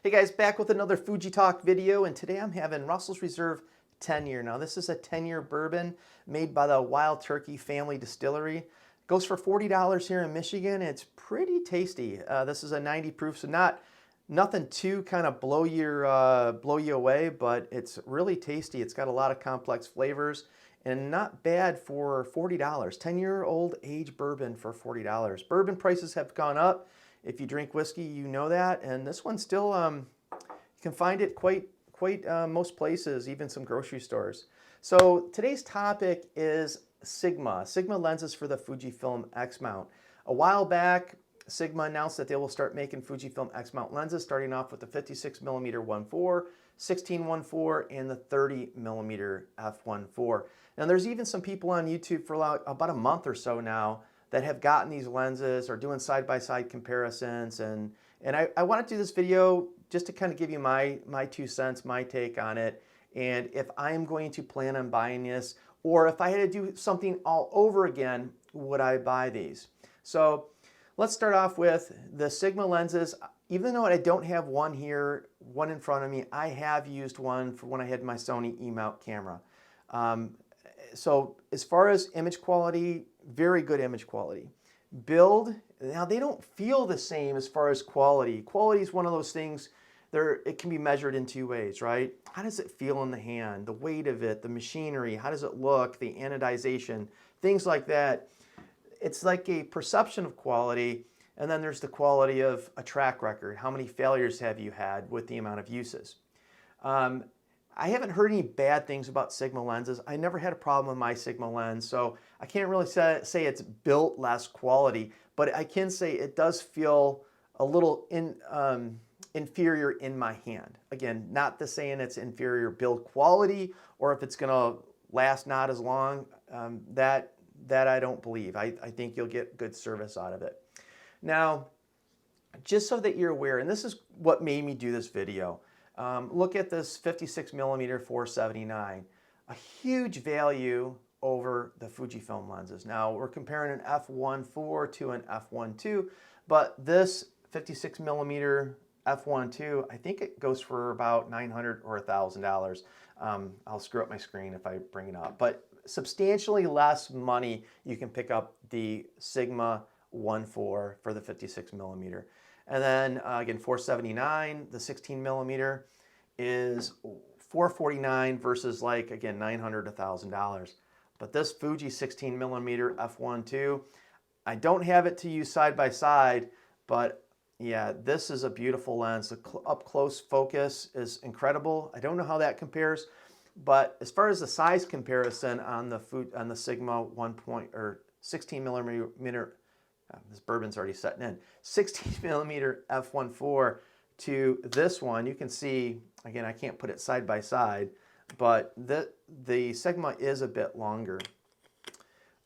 Hey guys, back with another Fuji Talk video, and today I'm having Russell's Reserve 10-year. Now this is a 10-year bourbon made by the Wild Turkey Family Distillery. It goes for $40 here in Michigan. It's pretty tasty. This is a 90 proof, so nothing too kind of blow you away, but it's really tasty. It's got a lot of complex flavors and not bad for $40. 10-year-old age bourbon for $40. Bourbon prices have gone up. If you drink whiskey, you know that, and this one still, you can find it quite most places, even some grocery stores. So today's topic is Sigma lenses for the Fujifilm X-mount. A while back, Sigma announced that they will start making Fujifilm X-mount lenses, starting off with the 56mm 1.4, 16 1.4, and the 30mm f1.4. Now there's even some people on YouTube for about a month or so now that have gotten these lenses or doing side-by-side comparisons, and I want to do this video just to kind of give you my 2 cents, my take on it, and if I'm going to plan on buying this, or if I had to do something all over again, would I buy these? So let's start off with the Sigma lenses. Even though I don't have one here, one in front of me, I have used one for when I had my Sony E-mount camera. So as far as image quality, very good image quality. Build, now they don't feel the same as far as quality. Quality is one of those things, it can be measured in 2 ways, right? How does it feel in the hand? The weight of it, the machinery, how does it look, the anodization, things like that. It's like a perception of quality, and then there's the quality of a track record. How many failures have you had with the amount of uses? I haven't heard any bad things about Sigma lenses. I never had a problem with my Sigma lens, so I can't really say it's built less quality, but I can say it does feel a little inferior in my hand. Again, not to saying it's inferior build quality or if it's gonna last not as long. That I don't believe. I think you'll get good service out of it. Now, just so that you're aware, and this is what made me do this video, look at this 56mm 479, a huge value over the Fujifilm lenses. Now we're comparing an f1.4 to an f1.2, but this 56mm f1.2, I think it goes for about $900 or $1,000. I'll screw up my screen if I bring it up, but substantially less money you can pick up the Sigma 1.4 for the 56mm. And then again, 479, the 16mm is $449 versus like, again, $900 to $1,000. But this Fuji 16mm f1.2, I don't have it to use side by side, but yeah, this is a beautiful lens. The up close focus is incredible. I don't know how that compares, but as far as the size comparison on the Sigma 16mm, this bourbon's already setting in, 16mm f1.4 to this one, you can see, again, I can't put it side by side, but the Sigma is a bit longer.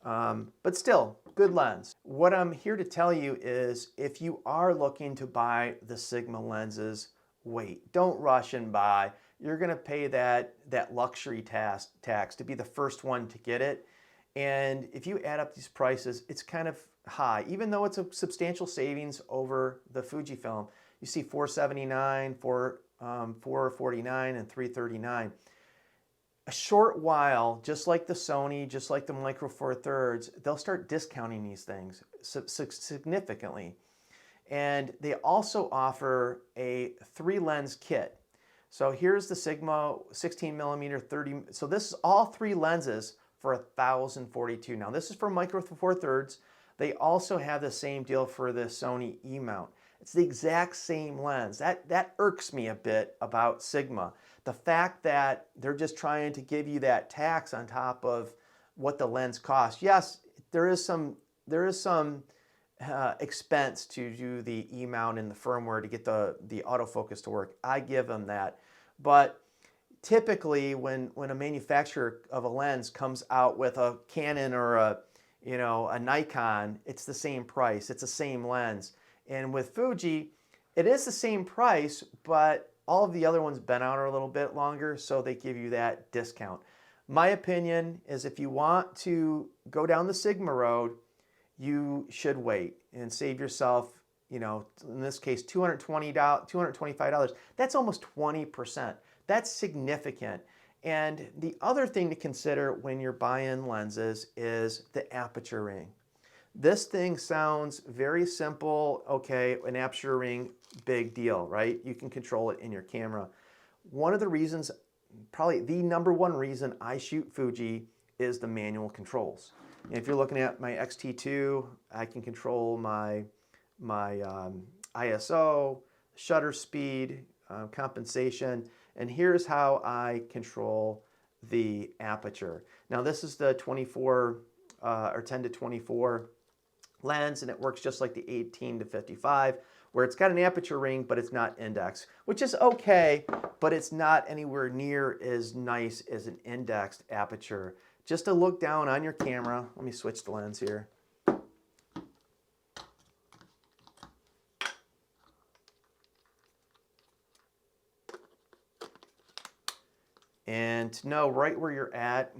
But still, good lens. What I'm here to tell you is if you are looking to buy the Sigma lenses, wait. Don't rush and buy. You're going to pay that luxury tax to be the first one to get it. And if you add up these prices, it's kind of high. Even though it's a substantial savings over the Fujifilm, you see $479, $449, and $339. A short while, just like the Sony, just like the Micro Four Thirds, they'll start discounting these things significantly. And they also offer a 3-lens kit. So here's the Sigma 16mm 30. So this is all 3 lenses for $1,042. Now this is for Micro Four Thirds. They also have the same deal for the Sony E-mount. It's the exact same lens. That irks me a bit about Sigma. The fact that they're just trying to give you that tax on top of what the lens costs. Yes, there is some expense to do the E-mount and the firmware to get the autofocus to work. I give them that. But typically when a manufacturer of a lens comes out with a Canon or a Nikon, it's the same price. It's the same lens. And with Fuji, it is the same price, but all of the other ones been out a little bit longer, so they give you that discount. My opinion is if you want to go down the Sigma road, you should wait and save yourself in this case, $225, that's almost 20%. That's significant. And the other thing to consider when you're buying lenses is the aperture ring. This thing sounds very simple. Okay, an aperture ring, big deal, right? You can control it in your camera. One of the reasons, probably the number one reason I shoot Fuji is the manual controls. And if you're looking at my X-T2, I can control my ISO, shutter speed, compensation, and here's how I control the aperture. Now this is the 24 or 10 to 24 lens, and it works just like the 18 to 55, where it's got an aperture ring, but it's not indexed, which is okay, but it's not anywhere near as nice as an indexed aperture. Just to look down on your camera, let me switch the lens here. And to know right where you're at,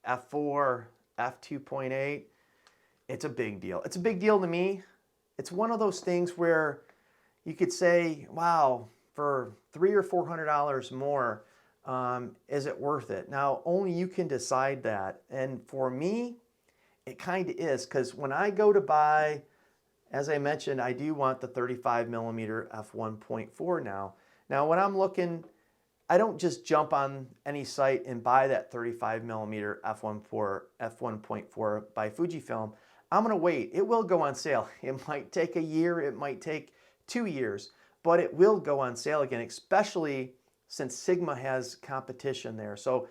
f4, f2.8, it's a big deal. It's a big deal to me. It's one of those things where you could say, wow, for $300 or $400 more, is it worth it? Now, only you can decide that. And for me, it kind of is, because when I go to buy, as I mentioned, I do want the 35 millimeter f1.4 now. Now, when I'm looking, I don't just jump on any site and buy that 35 millimeter f1.4 by Fujifilm. I'm going to wait. It will go on sale. It might take a year. It might take 2 years, but it will go on sale again, especially since Sigma has competition there. So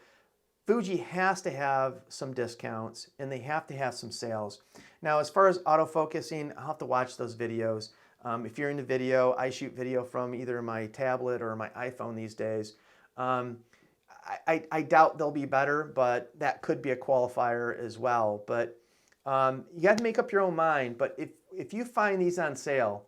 Fuji has to have some discounts and they have to have some sales. Now, as far as autofocusing, I'll have to watch those videos. If you're into video, I shoot video from either my tablet or my iPhone these days. I doubt they'll be better, but that could be a qualifier as well. But you got to make up your own mind. But if you find these on sale,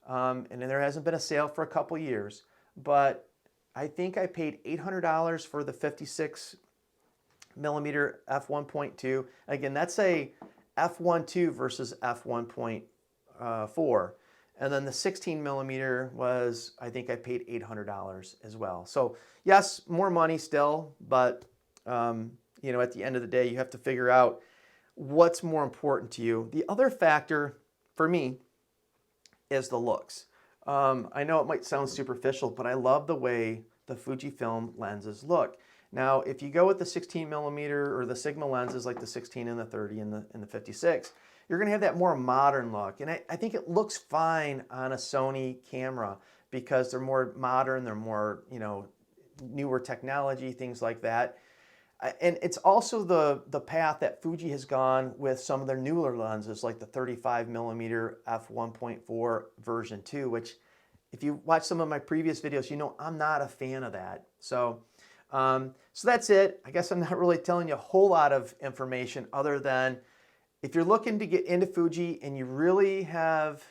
and there hasn't been a sale for a couple years, but I think I paid $800 for the 56 millimeter f1.2. Again, that's a f1.2 versus f1.4. And then the 16 millimeter was, I think I paid $800 as well. So yes, more money still, but at the end of the day, you have to figure out what's more important to you. The other factor for me is the looks. I know it might sound superficial, but I love the way the Fujifilm lenses look. Now, if you go with the 16 millimeter or the Sigma lenses like the 16 and the 30 and the 56, you're going to have that more modern look. And I think it looks fine on a Sony camera because they're more modern, they're more, newer technology, things like that. And it's also the path that Fuji has gone with some of their newer lenses, like the 35 millimeter f1.4 version 2, which if you watch some of my previous videos, I'm not a fan of that. So that's it. I guess I'm not really telling you a whole lot of information other than if you're looking to get into Fuji and you really have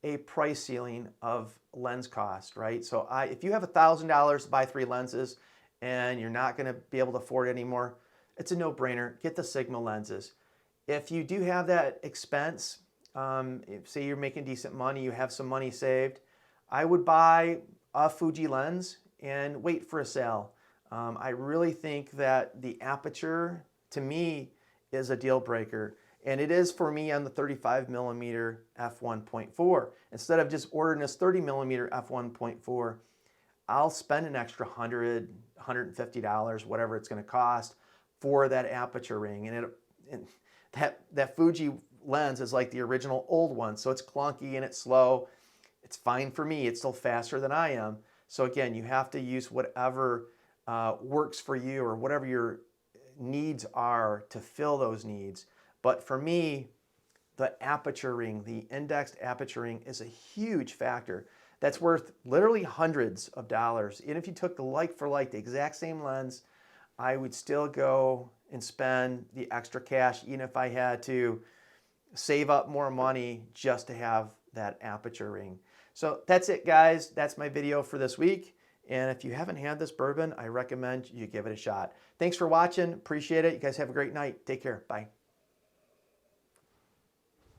a price ceiling of lens cost, right? So if you have $1,000 to buy 3 lenses and you're not going to be able to afford it anymore, it's a no-brainer. Get the Sigma lenses. If you do have that expense, say you're making decent money, you have some money saved, I would buy a Fuji lens and wait for a sale. I really think that the aperture, to me, is a deal breaker. And it is for me on the 35 millimeter f1.4. Instead of just ordering this 30 millimeter f1.4, I'll spend an extra $100, $150, whatever it's going to cost for that aperture ring. And that Fuji lens is like the original old one, so it's clunky and it's slow. It's fine for me. It's still faster than I am. So again, you have to use whatever works for you or whatever your needs are to fill those needs. But for me, the aperture ring, the indexed aperture ring is a huge factor. That's worth literally hundreds of dollars. And if you took the like for like, the exact same lens, I would still go and spend the extra cash, even if I had to save up more money just to have that aperture ring. So that's it, guys. That's my video for this week. And if you haven't had this bourbon, I recommend you give it a shot. Thanks for watching. Appreciate it. You guys have a great night. Take care. Bye.